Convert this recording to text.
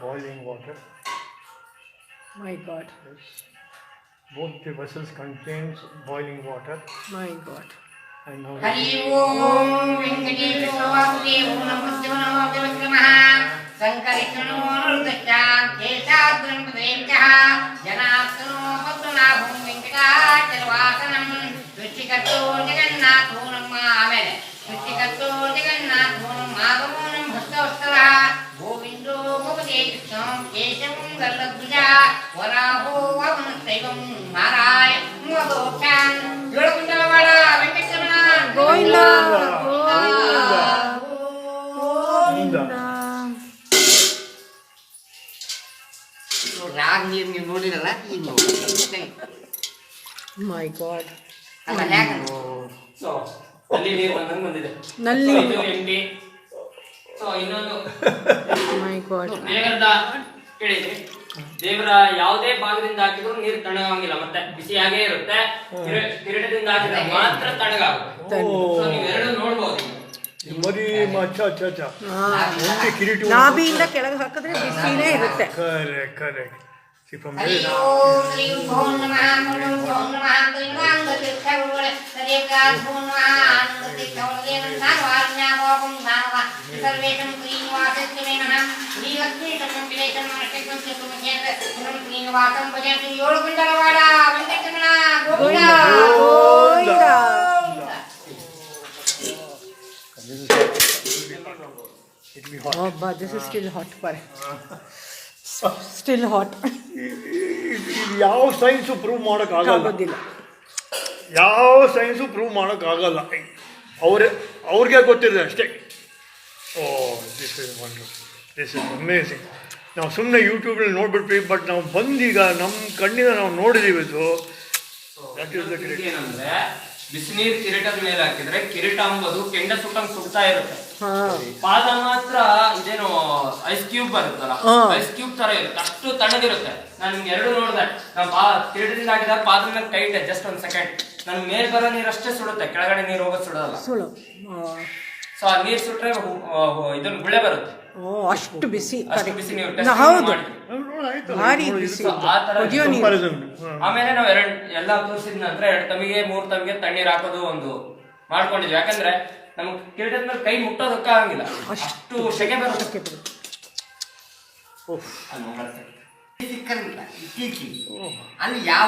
boiling water. My God. Yes. Both the vessels contains boiling water. My God. And now Hari ओम वेंकटेश्वर वासुदेव नमस्ते नमो नमः संकरिष्णो नृत्यां केशाद्रं प्रेमकः जनार्दनो पद्मनाभं वेंकटाचलवासनं सृष्टिकर्तो जगन्नाथो नमामि सृष्टिकर्तो जगन्नाथो माधवं भक्तवत्सलः गोविन्दो गोपते कृष्णं केशवं गरुडध्वजा वराहो वामनशैवं Narayan मोदोक्षां योगकुण्डलवाड Venkataraman Govinda. ರಾಗ ನೀವು ನೋಡಿರಲ್ಲ ಈಗ ನೋಡಿ My God. ಅಲ್ಲ ಯಾಕೆ ಸೊ ಅಲ್ಲಿ ನೀರು ಬಂದಂಗೆ ಬಂದಿದೆ. ನಲ್ಲಿ. ಇದು ಎಂಟಿ. ಸೊ ಇನ್ನೊಂದು My God. ದೇವರದ ಕೇಳಿದ್ರಿ ದೇವರ ಯಾವುದೇ ಭಾಗದಿಂದ ಹಾಕಿದ್ರು ನೀರು ತಣ್ಣಗಾಗಿಲ್ಲ, ಮತ್ತೆ ಬಿಸಿಯಾಗೇ ಇರುತ್ತೆ. ಕಿರೀಟದಿಂದ ಹಾಕಿದ್ರೆ ಮಾತ್ರ ತಣ್ಣಗಾಗುತ್ತೆ. ಸೊ ನೀವೆರಡು ನೋಡ್ಬೋದು. ಮರಿ ಅಚ್ಚಾ ಒಂದೇ ಕಿರೀಟ ನಾಭಿಯಿಂದ ಕೆಳಗೆ ಹಾಕಿದ್ರೆ ಬಿಸಿನೇ ಇರುತ್ತೆ. Correct See from Hari there. ಓಂ ಶ್ರೀ ಓಂ ನಮಃ ಓಂ ನಮಃ ತ್ರಿನಾಂಗ ತೀರ್ಥಗುರುಗಳೇ ಸರಿಯಕಾಲ್ ಓಂ ನಮಃ ಆನಂದ ತೀರ್ಥಗುರುಗಳೇ ನಾವಾಜ್ಞಾಪೋಪಂ ನಾಮ ಸರ್ವೇಷಂ ಶ್ರೀನಿವಾಸಸ್ಯ ನಮಃ ಶ್ರೀ ಲಕ್ಷ್ಮೀ ಸಮಂಪಿಲೇಶಂ ನಮಃ ಚತುರ್ಮುಖೇಂದ್ರ ಪುನಃ Srinivasam ಭಜಂತಿ ಯೋಳಗುಂಡಲವಾಡ Venkataramana Govinda It will be hot. Oh, but this is still hot. Still hot. ಇದು ಯಾವ ಸೈನ್ಸು ಪ್ರೂವ್ ಮಾಡೋಕ್ಕಾಗಲ್ಲ. ಆಗೋದಿಲ್ಲ. ಯಾವ ಸೈನ್ಸು ಪ್ರೂವ್ ಮಾಡೋಕ್ಕಾಗಲ್ಲ. ಅವ್ರಿಗೆ ಗೊತ್ತಿದೆ ಅಷ್ಟೇ. This is wonderful, this is amazing. ನಾವು ಸುಮ್ಮನೆ ಯೂಟ್ಯೂಬಲ್ಲಿ ನೋಡ್ಬಿಟ್ವಿ, ಬಟ್ ನಾವು ಬಂದೀಗ ನಮ್ಮ ಕಣ್ಣಿಂದ ನಾವು ನೋಡಿದೀವಿ. ಇದು ದಟ್ ಇಸ್ ದ ಗ್ರೇಟ್. ಏನಂದ್ರೆ ಬಿಸಿನೀರು ಕಿರೀಟದ ಮೇಲೆ ಹಾಕಿದ್ರೆ ಕಿರೀಟ ಅಂಬೋದು ಕೆಂಡ ಸುಟ್ಟಂಗ್ ಸುಡ್ತಾ ಇರುತ್ತೆ. ಪಾದ ಮಾತ್ರ ಇದೇನು ಐಸ್ ಕ್ಯೂಬ್ ಬರುತ್ತಲ್ಲ, ಐಸ್ ಕ್ಯೂಬ್ ತರ ಇರುತ್ತೆ, ಅಷ್ಟು ತಣ್ಣಗಿರುತ್ತೆ. ನಾನು ನಿಮ್ಗೆ ಎರಡು ನೋಡಿದೆ. ನಾನು ಕಿರೀಟದಿಂದ ಹಾಕಿದಾಗ ಪಾದ ಮೇಲೆ ಕೈ ಇಟ್ಟೆ ಜಸ್ಟ್ ಒಂದ್ ಸೆಕೆಂಡ್. ನನ್ ಮೇಲ್ ಬರೋ ನೀರು ಅಷ್ಟೇ ಸುಡುತ್ತೆ, ಕೆಳಗಡೆ ನೀರು ಹೋಗೋದು ಸುಡೋಲ್ಲ. ಸೊ ಆ ನೀರ್ ಸುಟ್ರೆ ಇದನ್ನ ಗುಳೆ ಬರುತ್ತೆ. ಅಷ್ಟು ಬಿಸಿ. ಅಷ್ಟು ಬಿಸಿ ನೀವು ಹೌದು, ಆಯ್ತು, ಭಾರಿ ಬಿಸಿ. ಆ ತರ ಕುದಿಯೋ ನೀರು. ಕಂಪ್ಯಾರಿಸನ್. ಆಮೇಲೆ ನಾವು ಎಲ್ಲ ತೋರಿಸಿದ ನಂತರ 2 ತಮಿಗೆ 3 ತಮಿಗೆ ತಣ್ಣೀರ್ ಹಾಕೋದು ಒಂದು ಮಾಡ್ಕೊಂಡಿದ್ವಿ. ಯಾಕಂದ್ರೆ ನಮ್ಗೆ ಕಿರೀಟದ ಮೇಲೆ ಕೈ ಮುಟ್ಟೋದಕ್ಕೆ ಆಗಂಗಿಲ್ಲ, ಅಷ್ಟು ಸೆಕೆ ಬರುತ್ತೆ. ಸಿಕ್ಕಂಗಿಲ್ಲ ಇತ್ತೀಚೆಗೆ ಅಲ್ಲಿ ಯಾವ